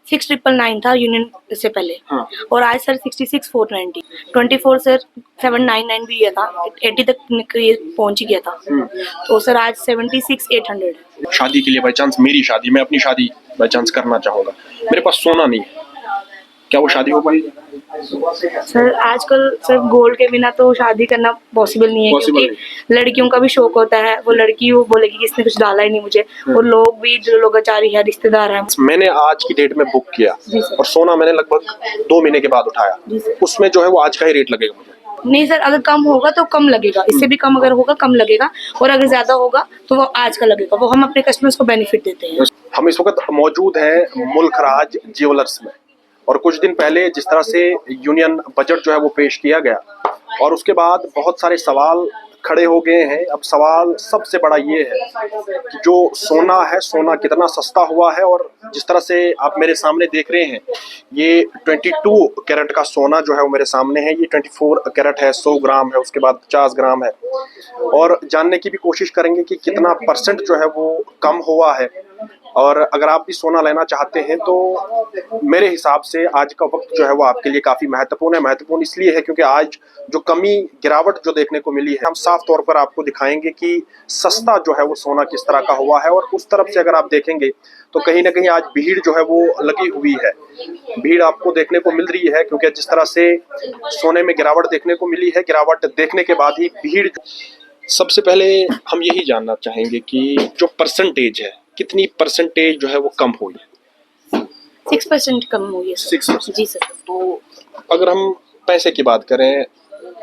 6,999 था यूनियन से पहले। हाँ। और आज सर 66,490, 24 सर 799 भी गया था, 80 तक पहुंच ही गया था। तो सर आज 76,800 है। शादी के लिए बाई चांस मेरी शादी, मैं अपनी शादी बाई चांस करना चाहूंगा, मेरे पास सोना नहीं है, क्या वो शादी हो पाएगी? सर आजकल सर गोल्ड के बिना तो शादी करना पॉसिबल नहीं है, क्योंकि लड़कियों का भी शौक होता है। वो लड़की वो बोलेगी कि इसने कुछ डाला ही नहीं मुझे, और लोग भी जो लोग आचारी है, रिश्तेदार हैं। मैंने आज की डेट में बुक किया और सोना मैंने लगभग 2 महीने के बाद उठाया, उसमें जो है वो आज का ही रेट लगेगा मुझे? नहीं सर, अगर कम होगा तो कम लगेगा, इससे भी कम अगर होगा कम लगेगा, और अगर ज्यादा होगा तो वो आज का लगेगा। वो हम अपने कस्टमर्स को बेनिफिट देते हैं। हम इस वक्त मौजूद हैं मुल्क राज ज्वेलर्स में, और कुछ दिन पहले जिस तरह से यूनियन बजट जो है वो पेश किया गया, और उसके बाद बहुत सारे सवाल खड़े हो गए हैं। अब सवाल सबसे बड़ा ये है कि जो सोना है, सोना कितना सस्ता हुआ है, और जिस तरह से आप मेरे सामने देख रहे हैं, ये 22 कैरेट का सोना जो है वो मेरे सामने है, ये 24 कैरेट है, 100 ग्राम है, उसके बाद 50 ग्राम है, और जानने की भी कोशिश करेंगे कि कितना परसेंट जो है वो कम हुआ है। और अगर आप भी सोना लेना चाहते हैं तो मेरे हिसाब से आज का वक्त जो है वो आपके लिए काफ़ी महत्वपूर्ण है। महत्वपूर्ण इसलिए है क्योंकि आज जो कमी गिरावट जो देखने को मिली है, हम साफ तौर पर आपको दिखाएंगे कि सस्ता जो है वो सोना किस तरह का हुआ है। और उस तरफ से अगर आप देखेंगे तो कहीं ना कहीं आज भीड़ जो है वो लगी हुई है, भीड़ आपको देखने को मिल रही है, क्योंकि जिस तरह से सोने में गिरावट देखने को मिली है, गिरावट देखने के बाद ही भीड़। सबसे पहले हम यही जानना चाहेंगे कि जो परसेंटेज है, कितनी परसेंटेज जो है वो कम हुई? 6% कम हुई है सर। 6%? जी सर। तो अगर हम पैसे की बात करें,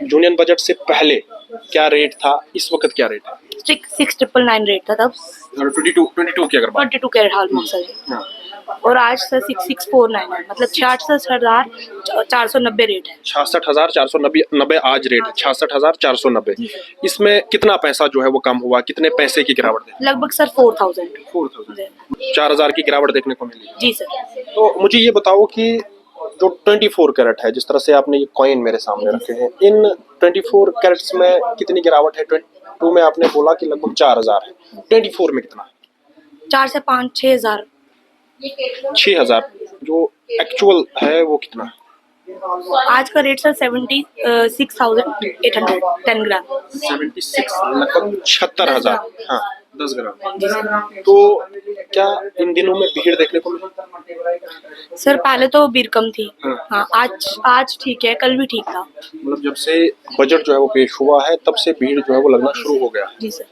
यूनियन बजट से पहले क्या रेट था, इस वक्त क्या रेट है? 6,999 रेट था तब। 22 की अगर बात, 22 कैरेट हॉलमार्क सर। हाँ। और आज सर 66,499, मतलब 66,490 रेट है। 66,490 आज रेट है, 66,490। इसमें कितना पैसा जो है वो कम हुआ, कितने पैसे की गिरावट है? लगभग सर 4,000। 4,000 की गिरावट देखने को मिली। जी सर। तो मुझे ये बताओ कि जो 24 कैरेट है, जिस तरह से आपने ये कॉइन मेरे सामने रखे हैं, इन 24 कैरेट्स में कितनी गिरावट है? 22 में आपने बोला कि लगभग 4,000 है, 24 में कितना है? 4 से 5 6,000। 6,000। जो एक्चुअल है वो कितना है? आज का रेट सर 76,800 10 ग्राम। 76, लगभग 76,000। हाँ, 10 ग्राम। तो क्या इन दिनों में भीड़ देखने को मिली? सर पहले तो भीड़ कम थी। हाँ, आज ठीक है, कल भी ठीक था। मतलब जब से बजट जो है वो पेश हुआ है, तब से भीड़ जो है वो लगना शुरू हो गया। जी सर।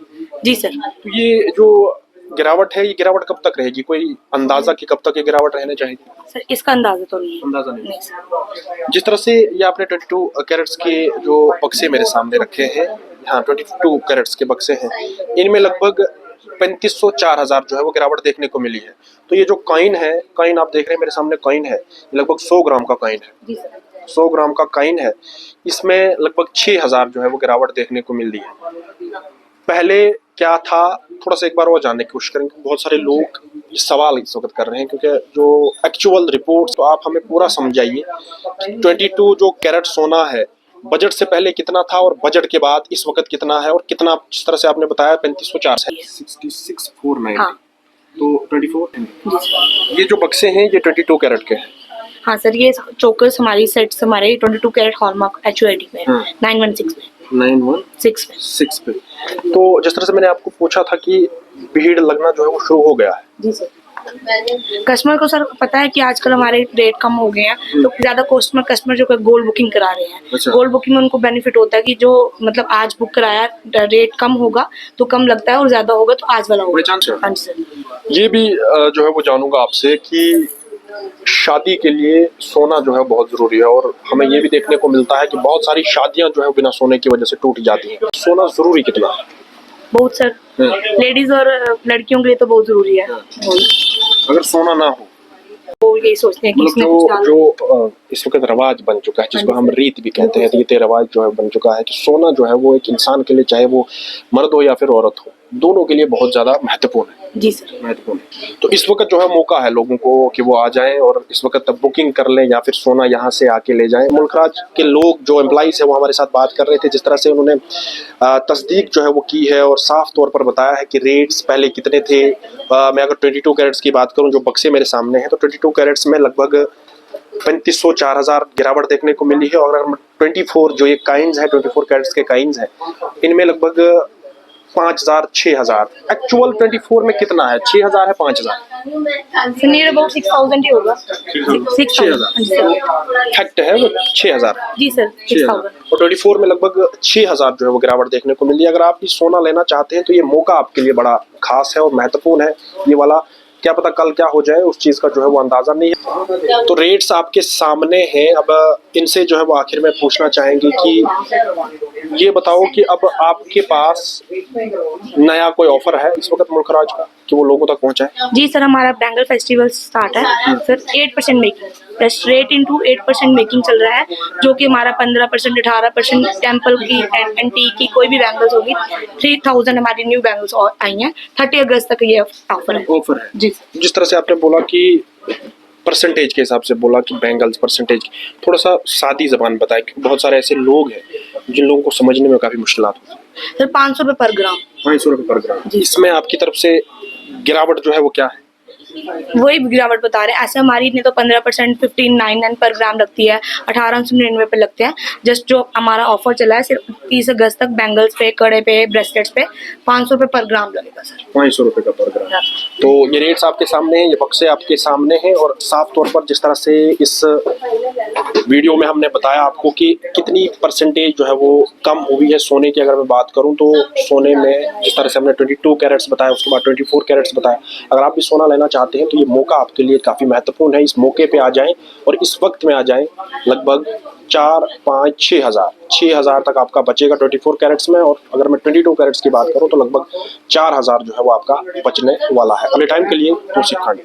जी सर। तो ये जो गिरावट है, ये गिरावट कब तक रहेगी? कोई अंदाजा कि कब तक ये गिरावट रहने चाहिए? सर इसका अंदाजा तो नहीं है। अंदाजा नहीं सर। जिस तरह से ये आपने 22 कैरेट्स के जो बक्से मेरे सामने रखे हैं, हाँ 22 कैरेट्स के बक्से हैं, इनमें लगभग 3,500 4,000 जो है वो गिरावट देखने को मिली है। तो ये जो कॉइन है, कॉइन आप देख रहे हैं मेरे सामने कॉइन है, लगभग 100 ग्राम का कॉइन है, 100 ग्राम का कॉइन है, इसमें लगभग 6,000 जो है वो गिरावट देखने को मिल रही है। पहले क्या था, थोड़ा सा एक बार वो जानने की कोशिश करेंगे। बहुत सारे लोग सवाल इस वक्त कर रहे हैं, क्योंकि जो एक्चुअल रिपोर्ट्स, तो आप हमें पूरा समझाइए 22 जो कैरेट सोना है, बजट से पहले कितना था और बजट के बाद इस वक्त कितना है, और कितना, जिस तरह से आपने बताया 3,504 है, 66,490। हाँ। तो 24 ये जो बक्से हैं ये 22 कैरेट के हैं। हाँ सर, ये चोकर्स हमारी सेट्स हमारे 22 कैरेट हॉलमार्क HUID में 916 में 916 पे। तो जिस तरह से मैंने आपको पूछा था कि भीड़ लगना जो है वो शुरू हो गया है। जी सर। कस्टमर को सर पता है कि आजकल हमारे रेट कम हो गए हैं, तो ज्यादा कस्टमर जो गोल्ड बुकिंग करा रहे हैं। अच्छा। गोल्ड बुकिंग में उनको बेनिफिट होता है कि जो मतलब आज बुक कराया रेट कम होगा तो कम लगता है, और ज्यादा होगा तो आज वाला होगा। हाँ जी सर। ये भी जो है वो जानूंगा आपसे कि शादी के लिए सोना जो है बहुत जरूरी है, और हमें ये भी देखने को मिलता है कि बहुत सारी शादियां जो है बिना सोने की वजह से टूट जाती हैं। सोना जरूरी कितना है? बहुत सर, लेडीज और लड़कियों के लिए तो बहुत जरूरी है। अगर सोना ना हो, वो यही सोचते हैं कि मतलब जो इस वक्त रवाज बन चुका है, जिसको हम रीत भी कहते हैं, रीत रवाज जो है बन चुका है कि सोना जो है वो एक इंसान के लिए, चाहे वो मर्द हो या फिर औरत हो, दोनों के लिए बहुत ज्यादा महत्वपूर्ण है। जी सर। महत्वपूर्ण है। तो इस वक्त जो है मौका है लोगों को कि वो आ जाएं और इस वक्त बुकिंग कर लें या फिर सोना यहाँ से आके ले जाएं। मुल्कराज के लोग जो एम्प्लॉइज है वो हमारे साथ बात कर रहे थे, जिस तरह से उन्होंने तस्दीक जो है वो की है और साफ तौर पर बताया है कि रेट्स पहले कितने थे। मैं अगर 22 कैरेट्स की बात करूँ जो बक्से मेरे सामने हैं, तो 22 कैरेट्स में लगभग 3500 4000 गिरावट देखने को मिली है। और अगर 24 जो ये काइंस है, 24 कैरेट्स के काइंस हैं, इनमें लगभग 5000 6000। एक्चुअल 24 में कितना है, 6000 है 5000? नियर अबाउट 6000 ही होगा। 6000 फैक्ट है वो 6000। जी सर 6000। और 24 में लगभग 6000 जो है वो गिरावट देखने को मिली है। अगर आप भी सोना लेना चाहते हैं तो ये मौका आपके लिए बड़ा खास है और महत्वपूर्ण है ये वाला। क्या पता कल क्या हो जाए, उस चीज़ का जो है वो अंदाज़ा नहीं है। तो रेट्स आपके सामने हैं। अब इनसे जो है वो आखिर में पूछना चाहेंगे कि ये बताओ कि अब आपके पास नया कोई ऑफर है इस वक्त मुल्कराज का कि वो लोगों तक पहुंचाए? जी सर, हमारा बैंगल फेस्टिवल स्टार्ट है sir. 8% making plus rate into 8% making चल रहा है, जो कि हमारा 15% 18% टेम्पल की एंटीक की कोई भी बैंगल्स होगी। 3000 हमारी न्यू बैंगल्स और आई हैं। 30 अगस्त तक ये ऑफर है जी। जिस तरह से आपने बोला कि परसेंटेज के हिसाब से बोला कि बैंगल्स परसेंटेज, थोड़ा सा सादी जबान बताएं क्योंकि बहुत सारे ऐसे लोग हैं जिन लोगों को समझने में काफ़ी मुश्किलात होती है। सर 500 रुपये पर ग्राम। 500 रुपये पर ग्राम। जी। इसमें आपकी तरफ से गिरावट जो है वो क्या है? वही गिरावट बता रहे हैं। ऐसे हमारी ने तो 15% 1599 पर ग्राम लगती है, 1899 पे लगते हैं। जस्ट जो हमारा ऑफर चला है सिर्फ 30 अगस्त तक बैंगल्स पे, कड़े पे, ब्रेसलेट्स पे 500 रुपये पर ग्राम लगेगा सर। 500 रुपये का पर ग्राम। तो ये रेट्स आपके सामने हैं, ये बक्से आपके सामने हैं और साफ तौर पर जिस तरह से इस वीडियो में हमने बताया आपको कि कितनी परसेंटेज जो है वो कम हुई है सोने की। अगर मैं बात करूं तो सोने में जिस तरह से हमने 22 कैरेट्स बताया, उसके बाद 24 कैरेट्स बताया। अगर आप भी सोना लेना चाहते हैं तो ये मौका आपके लिए काफ़ी महत्वपूर्ण है। इस मौके पे आ जाएं और इस वक्त में आ जाएं। लगभग 4 5 6000 तक आपका बचेगा 24 कैरेट्स में। और अगर मैं 22 कैरेट्स की बात करूं तो लगभग 4000 जो है वो आपका बचने वाला है। अगले टाइम के लिए तो सिखाएं।